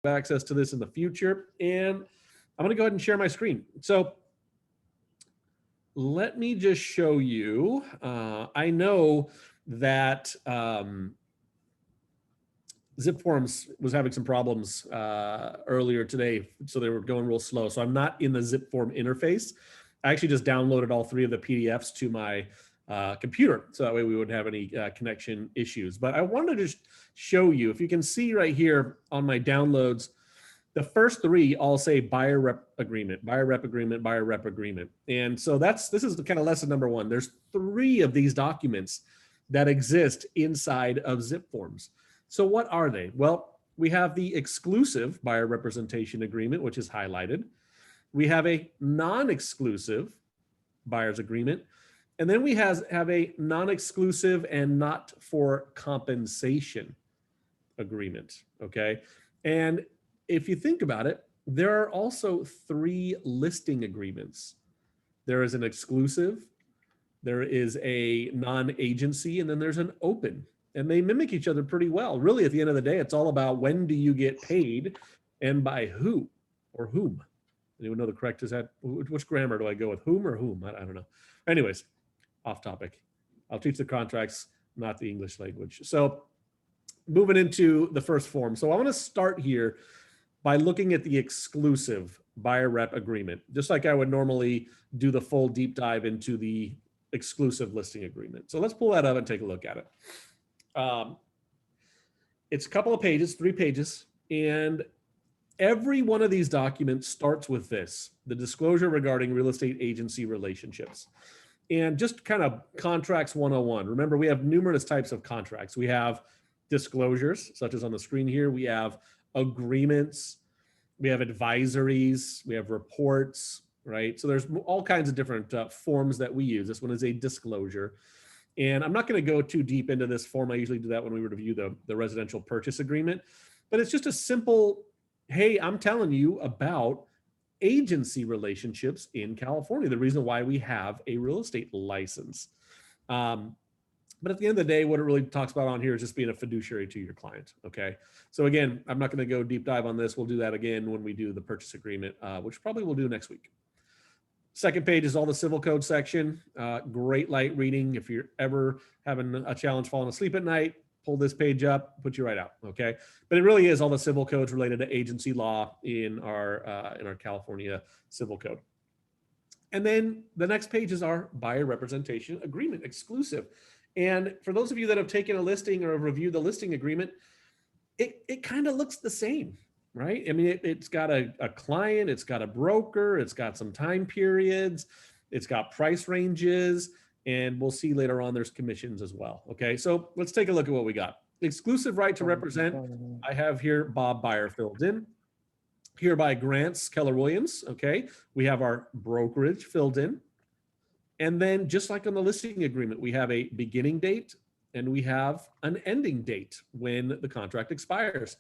access to this in the future. And I'm going to go ahead and share my screen. So let me just show you. I know that ZipForms was having some problems earlier today, so they were going real slow. So I'm not in the ZipForm interface. I actually just downloaded all three of the PDFs to my computer, so that way we wouldn't have any connection issues. But I wanted to just show you, if you can see right here on my downloads, the first three all say buyer rep agreement, buyer rep agreement, buyer rep agreement. And so this is the kind of lesson number one. There's three of these documents that exist inside of ZipForms. So what are they? Well, we have the exclusive buyer representation agreement, which is highlighted. We have a non-exclusive buyer's agreement. And then we have a non-exclusive and not for compensation agreement, okay? And if you think about it, there are also three listing agreements. There is an exclusive, there is a non-agency, and then there's an open. And they mimic each other pretty well. Really, at the end of the day, it's all about when do you get paid and by who or whom. Anyone know the correct, is that, which grammar do I go with, whom or whom? I don't know. Anyways, off topic. I'll teach the contracts, not the English language. So moving into the first form. So I want to start here by looking at the exclusive buyer rep agreement, just like I would normally do the full deep dive into the exclusive listing agreement. So let's pull that up and take a look at it. It's a couple of pages, 3 pages, and every one of these documents starts with this, the disclosure regarding real estate agency relationships. And just kind of contracts 101. Remember, we have numerous types of contracts. We have disclosures, such as on the screen here. We have agreements, we have advisories, we have reports, right? So there's all kinds of different forms that we use. This one is a disclosure. And I'm not going to go too deep into this form. I usually do that when we review the residential purchase agreement. But it's just a simple, hey, I'm telling you about agency relationships in California, the reason why we have a real estate license. But at the end of the day, what it really talks about on here is just being a fiduciary to your client, okay? So again, I'm not going to go deep dive on this. We'll do that again when we do the purchase agreement, which probably we'll do next week. Second page is all the civil code section. Great light reading. If you're ever having a challenge falling asleep at night, pull this page up, put you right out, okay? But it really is all the civil codes related to agency law in our California civil code. And then the next page is our buyer representation agreement, exclusive. And for those of you that have taken a listing or have reviewed the listing agreement, it kind of looks the same, right? I mean, it's got a client, it's got a broker, it's got some time periods, it's got price ranges, and we'll see later on there's commissions as well, okay? So let's take a look at what we got. Exclusive right to represent, I have here Bob Buyer filled in. Hereby grants Keller Williams, okay? We have our brokerage filled in. And then just like on the listing agreement, we have a beginning date and we have an ending date when the contract expires.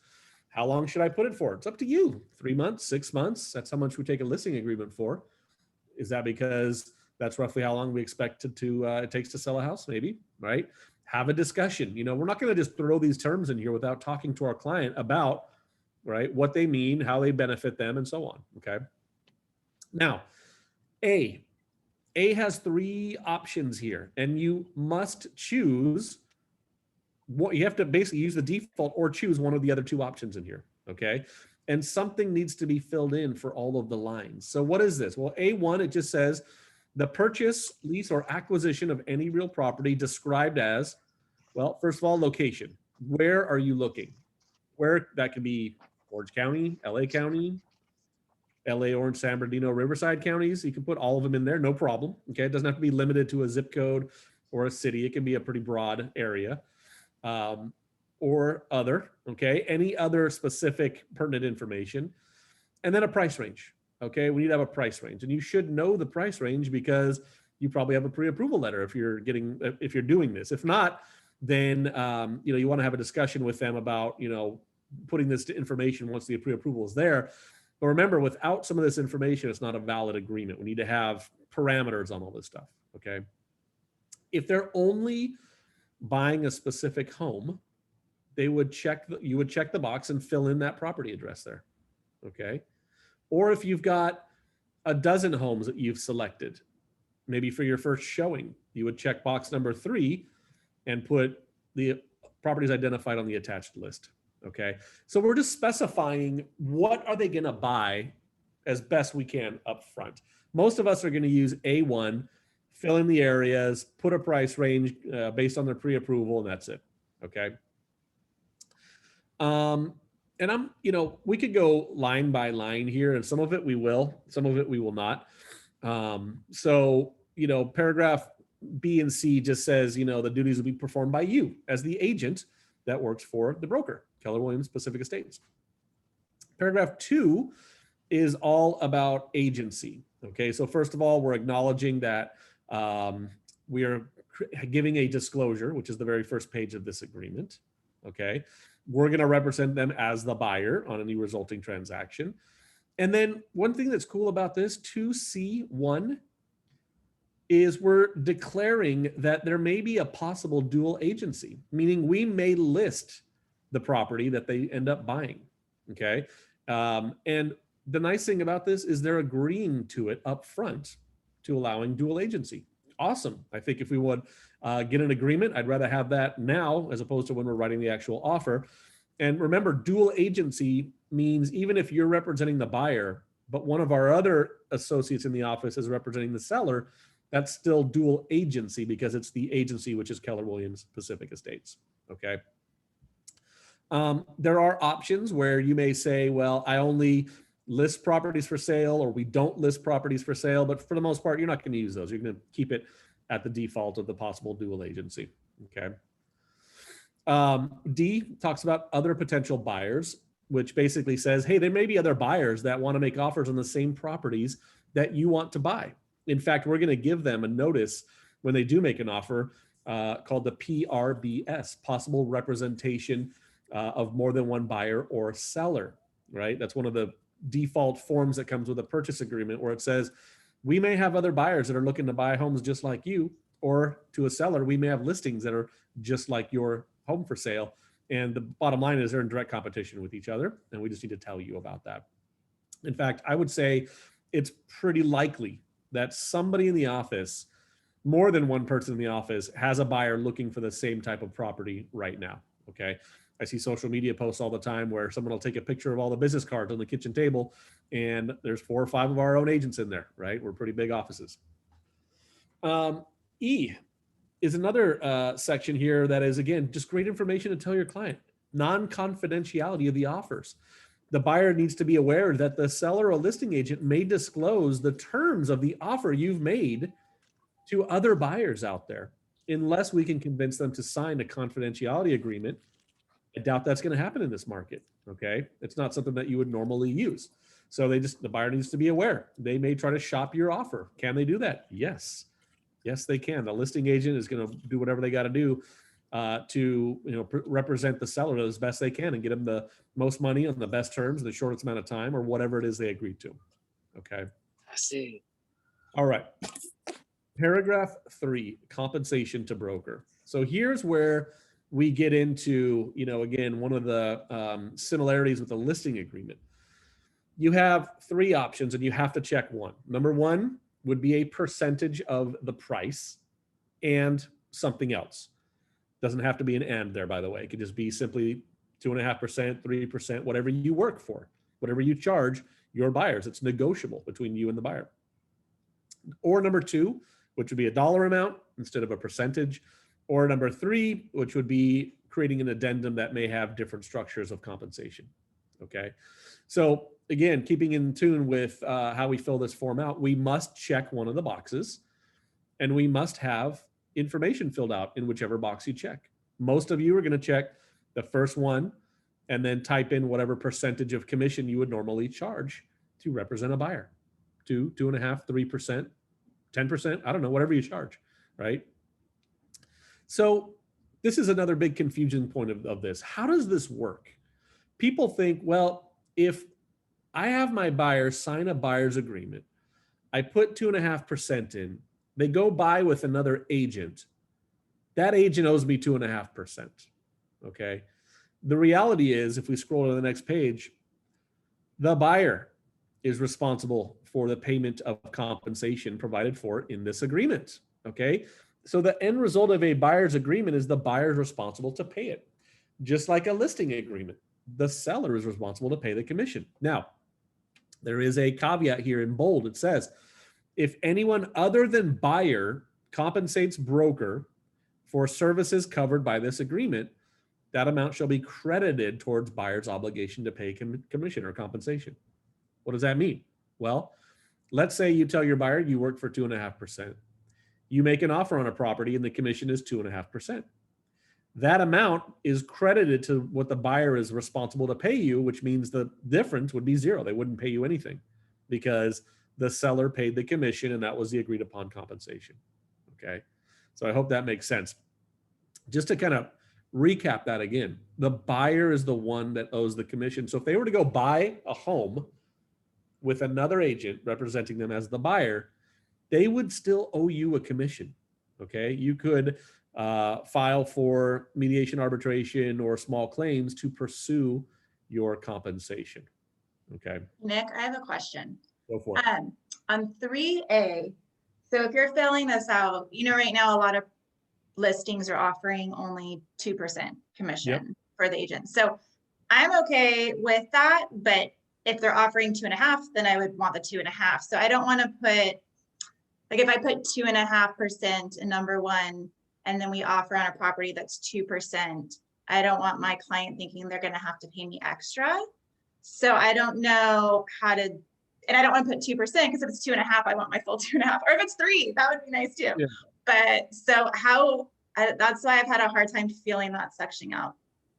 How long should I put it for? It's up to you. 3 months, 6 months. That's how much we take a listing agreement for. Is that because that's roughly how long we expect it takes to sell a house? Maybe, right? Have a discussion. You know, we're not going to just throw these terms in here without talking to our client about, right, what they mean, how they benefit them, and so on, okay? Now, A has 3 options here, and you must choose what you have to basically use the default or choose one of the other 2 options in here, okay? And something needs to be filled in for all of the lines. So what is this? Well, A1, it just says the purchase, lease, or acquisition of any real property described as, well, first of all, location. Where are you looking? Where that could be Orange County, LA County, LA, Orange, San Bernardino, Riverside counties. You can put all of them in there, no problem. Okay, it doesn't have to be limited to a zip code or a city. It can be a pretty broad area or other, okay? Any other specific pertinent information. And then a price range, okay? We need to have a price range. And you should know the price range because you probably have a pre-approval letter if you're doing this. If not, then you want to have a discussion with them about, putting this to information once the pre-approval is there. But remember, without some of this information, it's not a valid agreement. We need to have parameters on all this stuff, okay? If they're only buying a specific home, you would check the box and fill in that property address there. Okay. Or if you've got a dozen homes that you've selected, maybe for your first showing, you would check box number 3 and put the properties identified on the attached list. Okay. So we're just specifying what are they going to buy as best we can up front. Most of us are going to use A1, fill in the areas, put a price range based on their pre-approval, and that's it. Okay. And we could go line by line here, and some of it we will, some of it we will not. So, paragraph B and C just says, the duties will be performed by you as the agent that works for the broker, Keller Williams Pacific Estates. Paragraph 2 is all about agency. Okay, so first of all, we're acknowledging that we are giving a disclosure, which is the very first page of this agreement. Okay, we're going to represent them as the buyer on any resulting transaction. And then one thing that's cool about this, 2C1, is we're declaring that there may be a possible dual agency, meaning we may list the property that they end up buying. Okay, and the nice thing about this is they're agreeing to it up front to allowing dual agency. Awesome. I think if we would get an agreement, I'd rather have that now as opposed to when we're writing the actual offer. And remember, dual agency means even if you're representing the buyer, but one of our other associates in the office is representing the seller, that's still dual agency because it's the agency, which is Keller Williams Pacific Estates. Okay. There are options where you may say, well, I only list properties for sale, or we don't list properties for sale, but for the most part, you're not going to use those. You're going to keep it at the default of the possible dual agency. Okay. D talks about other potential buyers, which basically says, hey, there may be other buyers that want to make offers on the same properties that you want to buy. In fact, we're going to give them a notice when they do make an offer called the PRBS, possible representation of more than one buyer or seller, right? That's one of the default forms that comes with a purchase agreement where it says, we may have other buyers that are looking to buy homes just like you, or to a seller, we may have listings that are just like your home for sale. And the bottom line is they're in direct competition with each other, and we just need to tell you about that. In fact, I would say it's pretty likely that somebody in the office, more than one person in the office, has a buyer looking for the same type of property right now. Okay. I see social media posts all the time where someone will take a picture of all the business cards on the kitchen table, and there's 4 or 5 of our own agents in there, right? We're pretty big offices. E is another section here that is, again, just great information to tell your client. Non-confidentiality of the offers. The buyer needs to be aware that the seller or listing agent may disclose the terms of the offer you've made to other buyers out there, unless we can convince them to sign a confidentiality agreement. I doubt that's going to happen in this market. Okay. It's not something that you would normally use. So the buyer needs to be aware. They may try to shop your offer. Can they do that? Yes. Yes, they can. The listing agent is going to do whatever they got to do to represent the seller as best they can and get them the most money on the best terms in the shortest amount of time, or whatever it is they agreed to. Okay. I see. All right. Paragraph 3, compensation to broker. So here's where we get into, again, one of the similarities with the listing agreement. You have 3 options and you have to check one. Number 1 would be a percentage of the price and something else. Doesn't have to be an and there, by the way. It could just be simply 2.5%, 3%, whatever you work for, whatever you charge your buyers. It's negotiable between you and the buyer. Or number 2, which would be a dollar amount instead of a percentage. Or number 3, which would be creating an addendum that may have different structures of compensation. Okay. So again, keeping in tune with how we fill this form out, we must check one of the boxes, and we must have information filled out in whichever box you check. Most of you are going to check the first one and then type in whatever percentage of commission you would normally charge to represent a buyer. 2, 2.5%, 3%, 10%, I don't know, whatever you charge, right? So this is another big confusion point of this. How does this work? People think, well, if I have my buyer sign a buyer's agreement, I put 2.5% in, they go buy with another agent, that agent owes me 2.5%. Okay. the reality is, if we scroll to the next page, the buyer is responsible for the payment of compensation provided for in this agreement. Okay. So the end result of a buyer's agreement is the buyer is responsible to pay it. Just like a listing agreement, the seller is responsible to pay the commission. Now, there is a caveat here in bold. It says, if anyone other than buyer compensates broker for services covered by this agreement, that amount shall be credited towards buyer's obligation to pay commission or compensation. What does that mean? Well, let's say you tell your buyer you work for 2.5%. You make an offer on a property and the commission is 2.5%. That amount is credited to what the buyer is responsible to pay you, which means the difference would be zero. They wouldn't pay you anything because the seller paid the commission and that was the agreed upon compensation. Okay. So I hope that makes sense. Just to kind of recap that again, the buyer is the one that owes the commission. So if they were to go buy a home with another agent representing them as the buyer, they would still owe you a commission. Okay. You could file for mediation, arbitration, or small claims to pursue your compensation. Okay. Nick, I have a question. Go for it. On 3A, so if you're filling this out, you know, right now a lot of listings are offering only 2% commission for the agent. So I'm okay with that, but if they're offering 2.5, then I would want the 2.5. So I don't want to put, like if I put 2.5% in number one, and then we offer on a property that's 2%, I don't want my client thinking they're going to have to pay me extra. So I don't know how to, and I don't want to put 2% because if it's 2.5, I want my full 2.5. Or if it's 3, that would be nice too. Yeah. But so that's why I've had a hard time feeling that section out.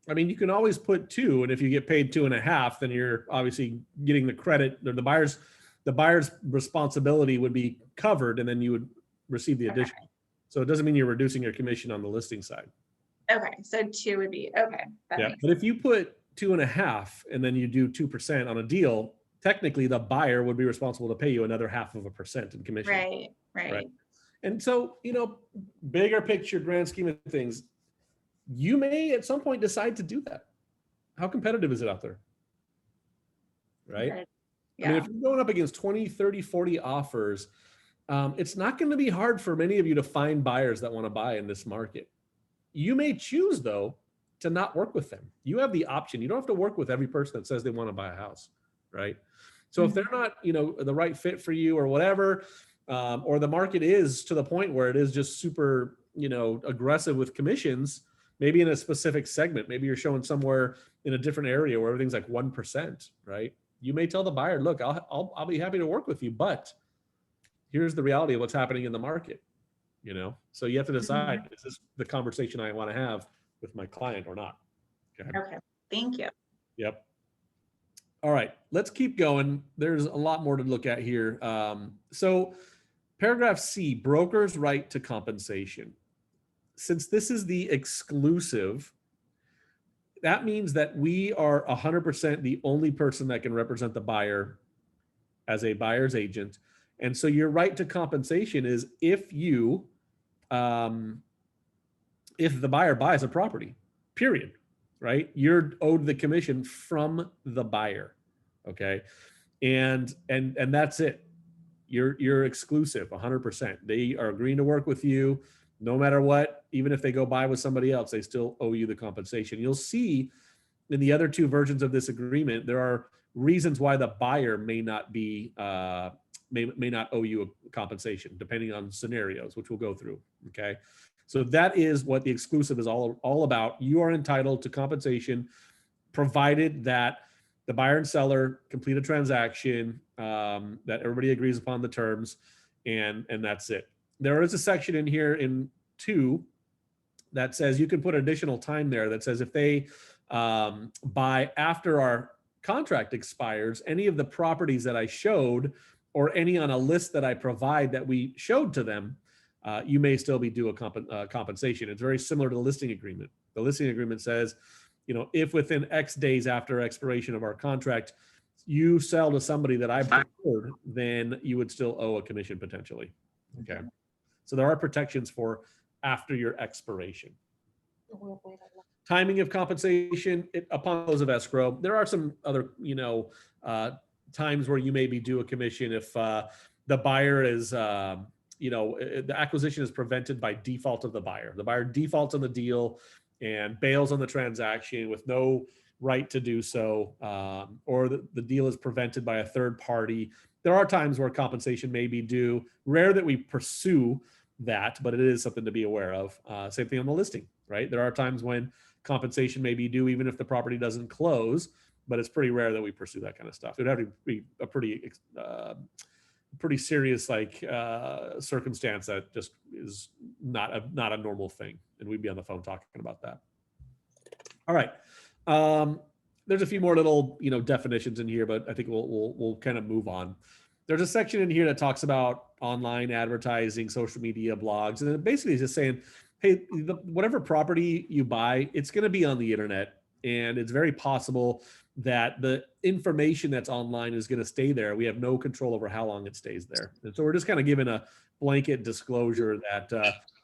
I mean, you can always put 2, and if you get paid 2.5, then you're obviously getting the credit. Or the buyer's responsibility would be covered, and then you would receive the addition. Okay. So it doesn't mean you're reducing your commission on the listing side. Okay, so 2 would be okay. Yeah, but if you put 2.5 and then you do 2% on a deal, technically the buyer would be responsible to pay you another 0.5% in commission. Right. And so, you know, bigger picture, grand scheme of things, you may at some point decide to do that. How competitive is it out there? Right? Yeah. I mean, if you're going up against 20, 30, 40 offers, it's not going to be hard for many of you to find buyers that want to buy in this market. You may choose, though, to not work with them. You have the option. You don't have to work with every person that says they want to buy a house, right? So if they're not, you know, the right fit for you or whatever, or the market is to the point where it is just super, you know, aggressive with commissions, maybe in a specific segment, maybe you're showing somewhere in a different area where everything's like 1%, right? You may tell the buyer, look, I'll be happy to work with you, but here's the reality of what's happening in the market, you know? So you have to decide, is this the conversation I want to have with my client or not? Okay, thank you. Yep. All right, let's keep going. There's a lot more to look at here. So paragraph C, broker's right to compensation. Since this is the exclusive, that means that we are 100% the only person that can represent the buyer as a buyer's agent. And so your right to compensation is if you, if the buyer buys a property, period, right? You're owed the commission from the buyer, okay? And that's it. You're exclusive, 100%. They are agreeing to work with you no matter what. Even if they go buy with somebody else, they still owe you the compensation. You'll see in the other 2 versions of this agreement, there are reasons why the buyer may not be may not owe you a compensation, depending on scenarios, which we'll go through. Okay, so that is what the exclusive is all about. You are entitled to compensation, provided that the buyer and seller complete a transaction, that everybody agrees upon the terms, and that's it. There is a section in here in 2 that says you can put additional time there that says if they buy after our contract expires, any of the properties that I showed or any on a list that I provide that we showed to them, you may still be due a compensation. It's very similar to the listing agreement. The listing agreement says, you know, if within X days after expiration of our contract, you sell to somebody that I've preferred, then you would still owe a commission potentially. Okay. So there are protections for after your expiration. Timing of compensation upon close of escrow. There are some other, times where you may be due a commission if the buyer is, the acquisition is prevented by default of the buyer. The buyer defaults on the deal and bails on the transaction with no right to do so, or the deal is prevented by a third party. There are times where compensation may be due. Rare that we pursue that, but it is something to be aware of. Same thing on the listing, right? There are times when compensation may be due even if the property doesn't close, but it's pretty rare that we pursue that kind of stuff. It would have to be a pretty serious circumstance that just is not a normal thing, and we'd be on the phone talking about that. All right. There's a few more little definitions in here, but I think we'll kind of move on. There's a section in here that talks about online advertising, social media, blogs, and it basically is just saying, hey, whatever property you buy, it's going to be on the internet, and it's very possible that the information that's online is going to stay there. We have no control over how long it stays there. And so we're just kind of giving a blanket disclosure that,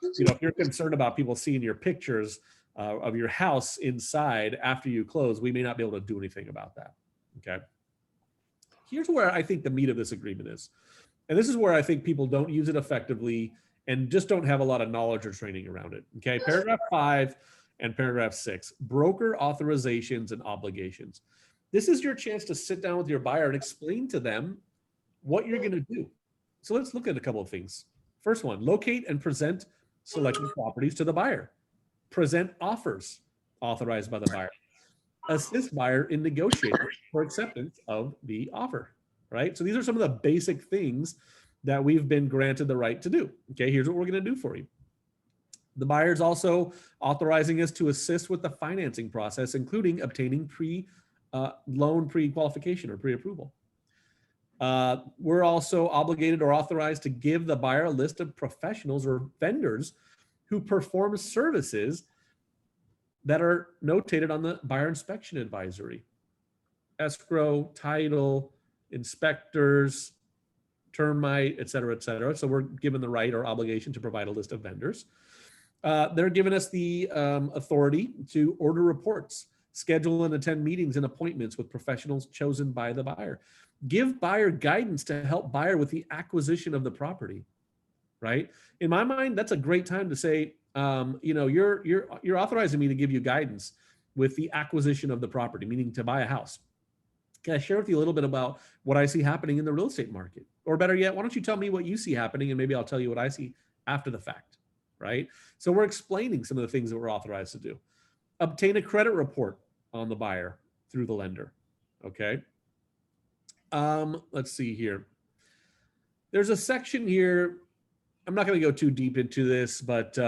if you're concerned about people seeing your pictures of your house inside after you close, we may not be able to do anything about that. Okay. Here's where I think the meat of this agreement is. And this is where I think people don't use it effectively and just don't have a lot of knowledge or training around it. Okay. Paragraph 5 and paragraph 6, broker authorizations and obligations. This is your chance to sit down with your buyer and explain to them what you're going to do. So let's look at a couple of things. First one, locate and present selected properties to the buyer. Present offers authorized by the buyer. Assist buyer in negotiating for acceptance of the offer, right? So these are some of the basic things that we've been granted the right to do. Okay, here's what we're going to do for you. The buyer's also authorizing us to assist with the financing process, including obtaining loan pre-qualification or pre-approval. We're also obligated or authorized to give the buyer a list of professionals or vendors who perform services that are notated on the buyer inspection advisory. Escrow, title, inspectors, termite, et cetera, et cetera. So we're given the right or obligation to provide a list of vendors. They're giving us the authority to order reports, schedule and attend meetings and appointments with professionals chosen by the buyer. Give buyer guidance to help buyer with the acquisition of the property, right? In my mind, that's a great time to say, you're authorizing me to give you guidance with the acquisition of the property, meaning to buy a house. Can I share with you a little bit about what I see happening in the real estate market? Or better yet, why don't you tell me what you see happening and maybe I'll tell you what I see after the fact, right? So we're explaining some of the things that we're authorized to do. Obtain a credit report on the buyer through the lender, okay? Let's see here. There's a section here, I'm not going to go too deep into this, but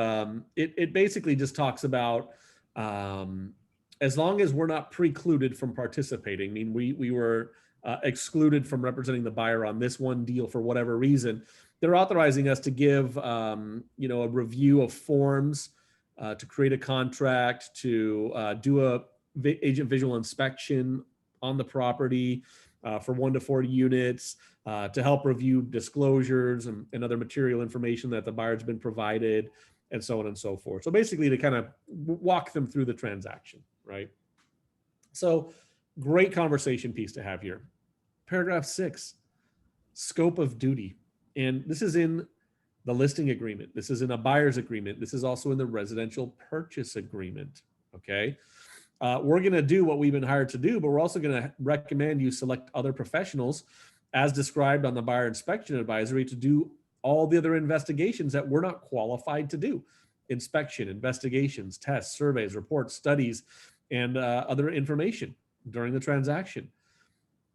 it basically just talks about as long as we're not precluded from participating, I mean, we were excluded from representing the buyer on this one deal for whatever reason, they're authorizing us to give, a review of forms, to create a contract, to do a agent visual inspection on the property for 1 to 40 units, to help review disclosures and other material information that the buyer's been provided, and so on and so forth. So basically to kind of walk them through the transaction, right? So great conversation piece to have here. Paragraph 6, scope of duty. And this is in the listing agreement. This is in a buyer's agreement. This is also in the residential purchase agreement, okay? We're going to do what we've been hired to do, but we're also going to recommend you select other professionals as described on the buyer inspection advisory to do all the other investigations that we're not qualified to do. Inspection, investigations, tests, surveys, reports, studies, and other information during the transaction.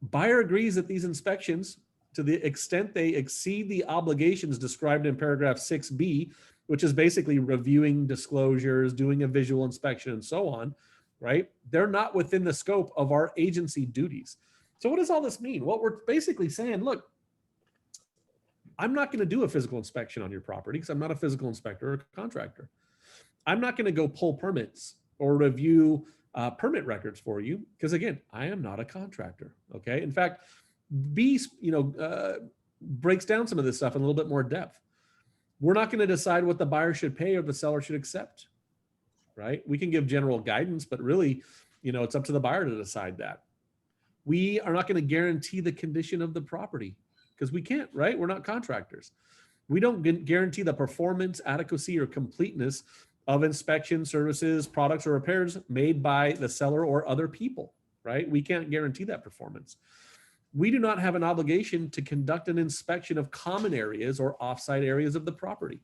Buyer agrees that these inspections, to the extent they exceed the obligations described in paragraph 6B, which is basically reviewing disclosures, doing a visual inspection, and so on, right? They're not within the scope of our agency duties. So what does all this mean? Well, we're basically saying, look, I'm not going to do a physical inspection on your property because I'm not a physical inspector or contractor. I'm not going to go pull permits or review permit records for you because, again, I am not a contractor, okay? In fact, B, breaks down some of this stuff in a little bit more depth. We're not going to decide what the buyer should pay or the seller should accept. right? We can give general guidance, but really, it's up to the buyer to decide that. We are not going to guarantee the condition of the property because we can't, right? We're not contractors. We don't guarantee the performance, adequacy, or completeness of inspection services, products, or repairs made by the seller or other people, right? We can't guarantee that performance. We do not have an obligation to conduct an inspection of common areas or offsite areas of the property.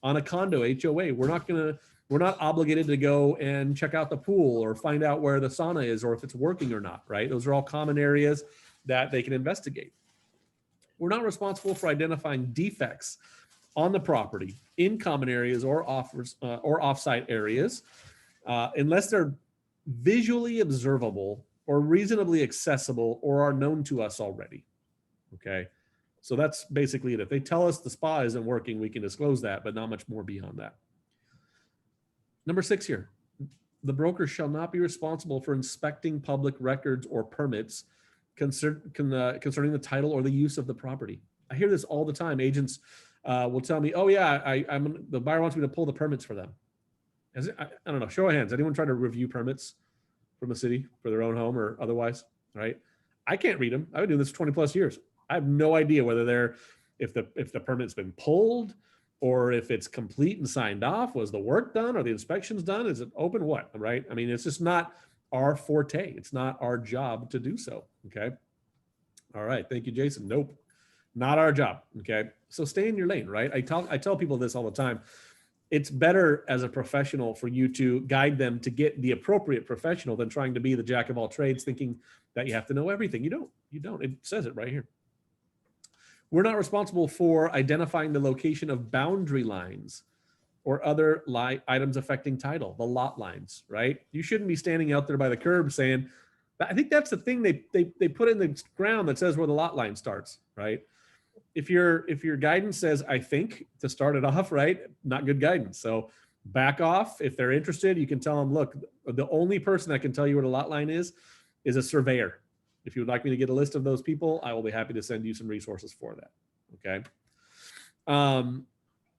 On a condo HOA, we're not obligated to go and check out the pool or find out where the sauna is or if it's working or not, right? Those are all common areas that they can investigate. We're not responsible for identifying defects on the property in common areas or offsite areas unless they're visually observable or reasonably accessible or are known to us already. Okay, so that's basically it. If they tell us the spa isn't working, we can disclose that, but not much more beyond that. Number 6 here, the broker shall not be responsible for inspecting public records or permits concerning the title or the use of the property. I hear this all the time. Agents will tell me, oh yeah, the buyer wants me to pull the permits for them. I don't know, show of hands. Anyone try to review permits from the city for their own home or otherwise, right? I can't read them. I've been doing this for 20 plus years. I have no idea whether if the permit's been pulled or if it's complete and signed off. Was the work done? Or the inspections done? Is it open? What, right? I mean, it's just not our forte. It's not our job to do so, okay? All right, thank you, Jason. Nope, not our job, okay? So stay in your lane, right? I tell people this all the time. It's better as a professional for you to guide them to get the appropriate professional than trying to be the jack of all trades thinking that you have to know everything. You don't. It says it right here. We're not responsible for identifying the location of boundary lines or other items affecting title, the lot lines, right? You shouldn't be standing out there by the curb saying, I think that's the thing they put in the ground that says where the lot line starts, right? If your guidance says, I think, to start it off, right, not good guidance. So back off. If they're interested, you can tell them, look, the only person that can tell you where the lot line is a surveyor. If you would like me to get a list of those people, I will be happy to send you some resources for that. Okay.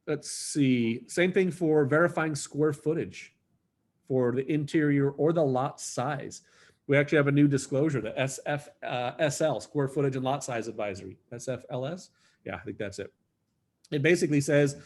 Let's see. Same thing for verifying square footage for the interior or the lot size. We actually have a new disclosure, the SFSL, Square Footage and Lot Size Advisory. SFLS? Yeah, I think that's it. It basically says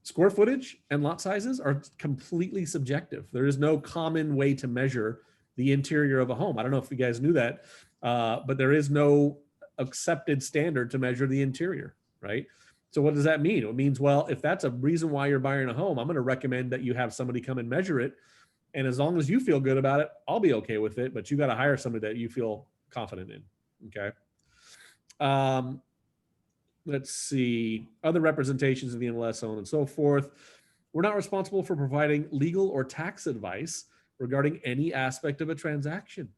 square footage and lot sizes are completely subjective. There is no common way to measure the interior of a home. I don't know if you guys knew that, but there is no accepted standard to measure the interior, right? So what does that mean? It means, well, if that's a reason why you're buying a home, I'm going to recommend that you have somebody come and measure it. And as long as you feel good about it, I'll be okay with it, but you got to hire somebody that you feel confident in. Okay. Let's see, other representations of the MLS, so on and so forth. We're not responsible for providing legal or tax advice regarding any aspect of a transaction,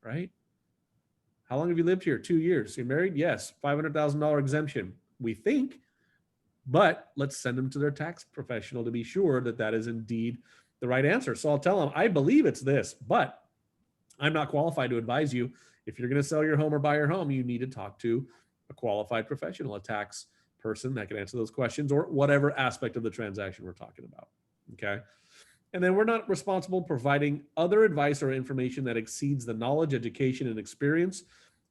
right? How long have you lived here? 2 years. You're married? Yes. $500,000 exemption, we think, but let's send them to their tax professional to be sure that that is indeed the right answer. So I'll tell them, I believe it's this, but I'm not qualified to advise you. If you're going to sell your home or buy your home, you need to talk to a qualified professional, a tax person that can answer those questions or whatever aspect of the transaction we're talking about. Okay. And then we're not responsible for providing other advice or information that exceeds the knowledge, education, and experience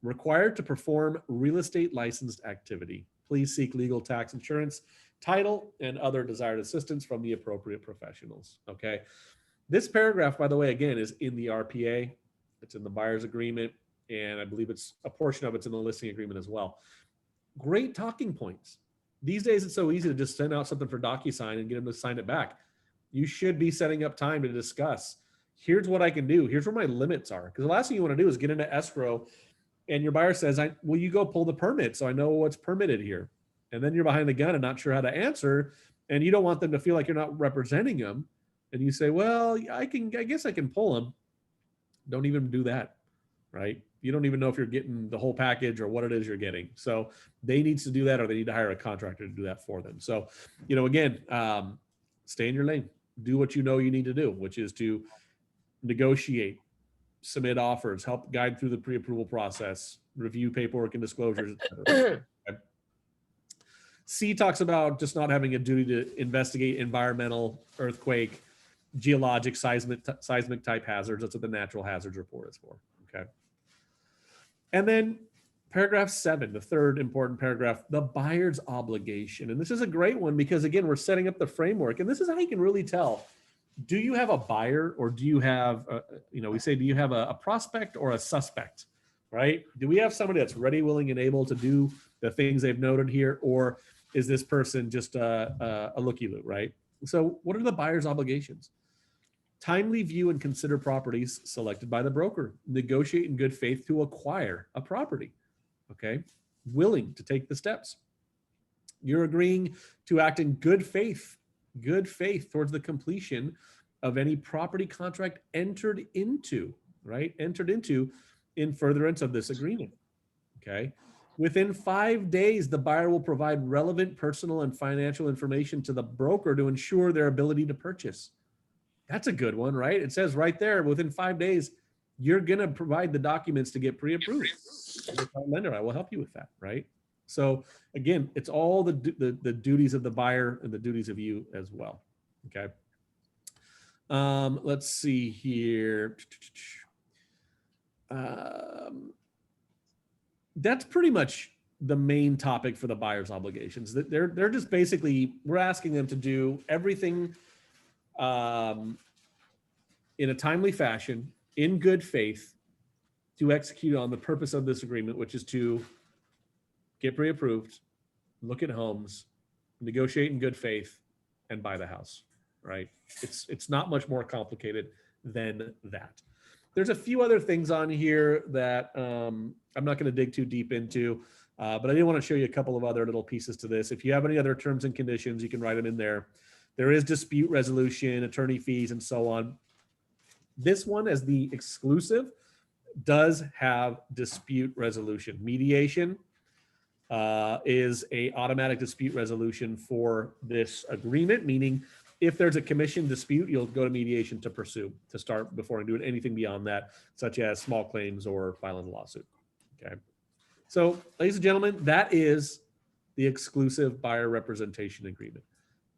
required to perform real estate licensed activity. Please seek legal, tax, insurance, title, and other desired assistance from the appropriate professionals. Okay. This paragraph, by the way, again, is in the RPA. It's in the buyer's agreement, and I believe it's a portion of it's in the listing agreement as well. Great talking points. These days, it's so easy to just send out something for DocuSign and get them to sign it back. You should be setting up time to discuss. Here's what I can do. Here's where my limits are. Because the last thing you want to do is get into escrow and your buyer says, will you go pull the permit so I know what's permitted here? And then you're behind the gun and not sure how to answer. And you don't want them to feel like you're not representing them. And you say, well, I guess I can pull them. Don't even do that, right? You don't even know if you're getting the whole package or what it is you're getting. So they need to do that, or they need to hire a contractor to do that for them. So, again, stay in your lane. Do what you know you need to do, which is to negotiate, submit offers, help guide through the pre-approval process, review paperwork and disclosures, etc. Okay. C talks about just not having a duty to investigate environmental, earthquake, geologic seismic type hazards. That's what the natural hazards report is for. Okay. And then paragraph 7, the third important paragraph, the buyer's obligation. And this is a great one because, again, we're setting up the framework. And this is how you can really tell, do you have a buyer or do you have, we say, do you have a prospect or a suspect, right? Do we have somebody that's ready, willing, and able to do the things they've noted here? Or is this person just a looky-loo, right? So what are the buyer's obligations? Timely view and consider properties selected by the broker. Negotiate in good faith to acquire a property. Okay. Willing to take the steps. You're agreeing to act in good faith towards the completion of any property contract entered into, right? Entered into in furtherance of this agreement. Okay. Within 5 days, the buyer will provide relevant personal and financial information to the broker to ensure their ability to purchase. That's a good one, right? It says right there, within 5 days, you're going to provide the documents to get pre-approved. Lender, I will help you with that, right? So again, it's all the duties of the buyer and the duties of you as well. Okay. Let's see here. That's pretty much the main topic for the buyer's obligations. They're just basically, we're asking them to do everything in a timely fashion, in good faith, to execute on the purpose of this agreement, which is to get pre-approved, look at homes, negotiate in good faith, and buy the house, right? It's not much more complicated than that. There's a few other things on here that I'm not going to dig too deep into, but I did want to show you a couple of other little pieces to this. If you have any other terms and conditions, you can write them in there. There is dispute resolution, attorney fees, and so on. This one, as the exclusive, does have dispute resolution. Mediation is a automatic dispute resolution for this agreement, meaning if there's a commission dispute, you'll go to mediation to pursue, to start before doing anything beyond that, such as small claims or filing a lawsuit. Okay. So, ladies and gentlemen, that is the exclusive buyer representation agreement.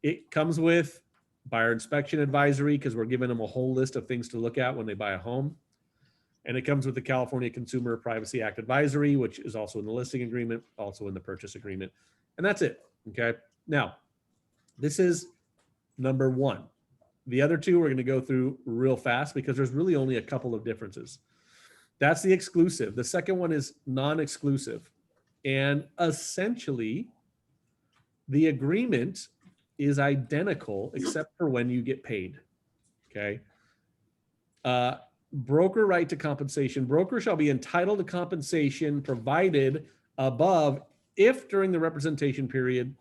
It comes with buyer inspection advisory because we're giving them a whole list of things to look at when they buy a home. And it comes with the California Consumer Privacy Act advisory, which is also in the listing agreement, also in the purchase agreement. And that's it. Okay. Now, this is number 1. The other two we're going to go through real fast because there's really only a couple of differences. That's the exclusive. The second one is non-exclusive. And essentially, the agreement is identical except for when you get paid. Okay. Broker right to compensation. Broker shall be entitled to compensation provided above if during the representation period,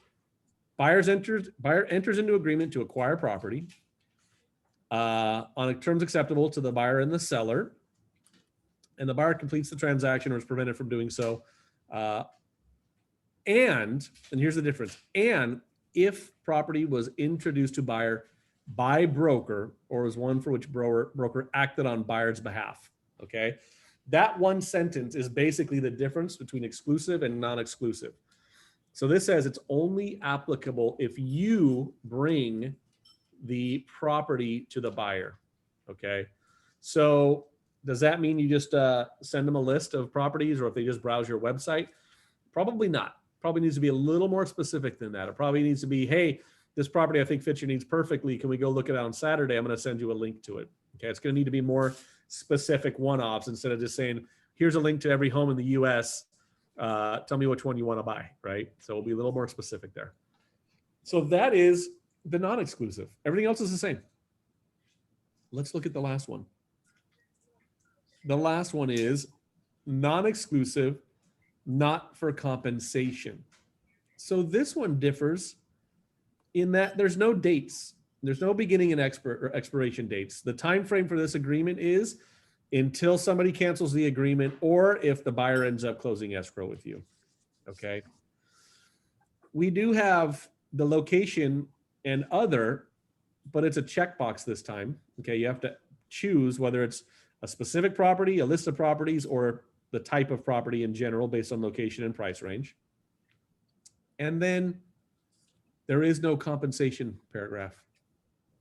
buyer enters into agreement to acquire property on terms acceptable to the buyer and the seller, and the buyer completes the transaction or is prevented from doing so. And here's the difference. And if property was introduced to buyer by broker or was one for which broker acted on buyer's behalf. Okay. That one sentence is basically the difference between exclusive and non-exclusive. So this says it's only applicable if you bring the property to the buyer. Okay. So does that mean you just send them a list of properties, or if they just browse your website? Probably not. Probably needs to be a little more specific than that. It probably needs to be, hey, this property I think fits your needs perfectly. Can we go look at it on Saturday? I'm going to send you a link to it. Okay. It's going to need to be more specific one-offs instead of just saying, here's a link to every home in the US. Tell me which one you want to buy, right? So we'll be a little more specific there. So that is the non-exclusive. Everything else is the same. Let's look at the last one. The last one is non-exclusive, not for compensation. So this one differs in that there's no dates. There's no beginning and expiration dates. The time frame for this agreement is until somebody cancels the agreement or if the buyer ends up closing escrow with you. Okay. We do have the location and other, but it's a checkbox this time. Okay. You have to choose whether it's a specific property, a list of properties, or the type of property in general based on location and price range. And then there is no compensation paragraph.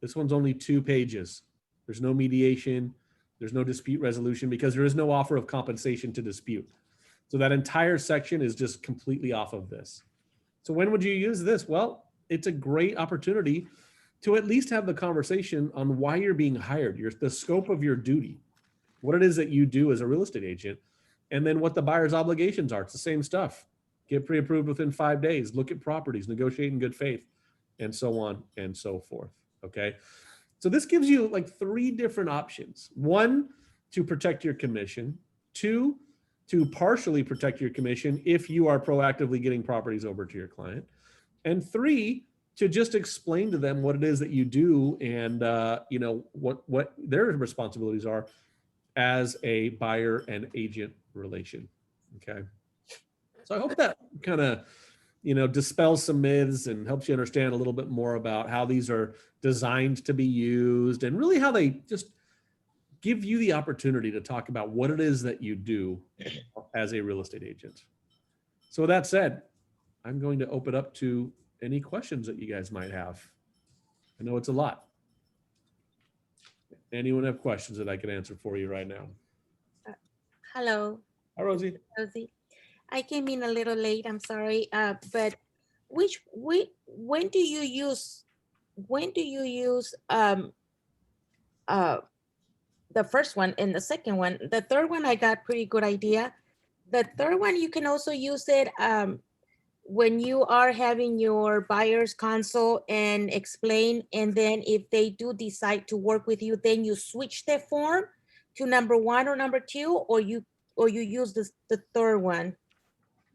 This one's only 2 pages. There's no mediation. There's no dispute resolution because there is no offer of compensation to dispute. So that entire section is just completely off of this. So when would you use this? Well, it's a great opportunity to at least have the conversation on why you're being hired, the scope of your duty, what it is that you do as a real estate agent, and then what the buyer's obligations are. It's the same stuff. Get pre-approved within 5 days, look at properties, negotiate in good faith, and so on and so forth, okay? So this gives you like 3 different options. 1, to protect your commission. 2, to partially protect your commission if you are proactively getting properties over to your client. And 3, to just explain to them what it is that you do and you know what their responsibilities are as a buyer and agent relation. Okay. So I hope that kind of, you know, dispels some myths and helps you understand a little bit more about how these are designed to be used and really how they just give you the opportunity to talk about what it is that you do as a real estate agent. So with that said, I'm going to open up to any questions that you guys might have. I know it's a lot. Anyone have questions that I can answer for you right now? Hello, Hi, Rosie. Rosie. I came in a little late, I'm sorry, but when do you use the first one and the second one? The third one, I got pretty good idea. The third one, you can also use it when you are having your buyer's consult and explain, and then if they do decide to work with you, then you switch the form to number 1 or number 2, or you use the third one.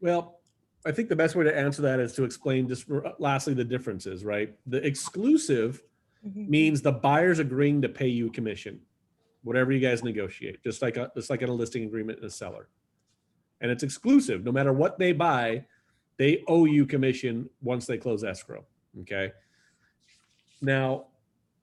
Well, I think the best way to answer that is to explain just lastly the differences, right? The exclusive means the buyer's agreeing to pay you commission, whatever you guys negotiate, just like in a listing agreement and a seller. And it's exclusive. No matter what they buy, they owe you commission once they close escrow. Okay. Now,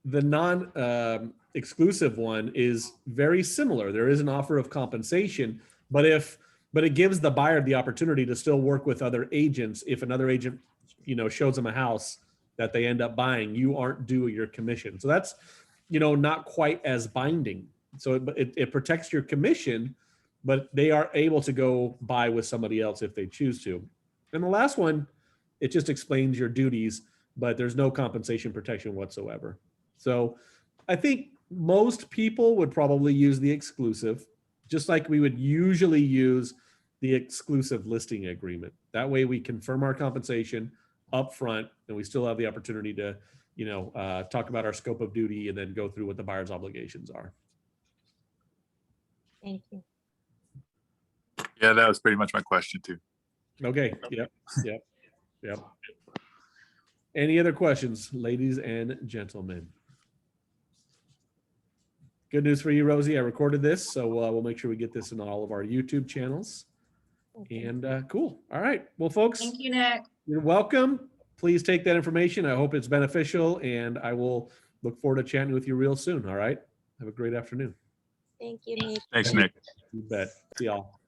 the non-exclusive one is very similar. There is an offer of compensation, but it gives the buyer the opportunity to still work with other agents. If another agent, you know, shows them a house that they end up buying, you aren't due your commission. So that's, you know, not quite as binding. So it protects your commission, but they are able to go buy with somebody else if they choose to. And the last one, it just explains your duties, but there's no compensation protection whatsoever. So I think most people would probably use the exclusive, just like we would usually use the exclusive listing agreement. That way we confirm our compensation up front and we still have the opportunity to, you know, talk about our scope of duty and then go through what the buyer's obligations are. Thank you. Yeah, that was pretty much my question too. Okay. Yep. Any other questions, ladies and gentlemen? Good news for you, Rosie. I recorded this, so we'll make sure we get this in all of our YouTube channels. Okay. And cool. All right. Well, folks, Thank you, Nick. you're welcome. Please take that information. I hope it's beneficial, and I will look forward to chatting with you real soon. All right. Have a great afternoon. Thank you, Nick. Thanks, Nick. You bet. See y'all.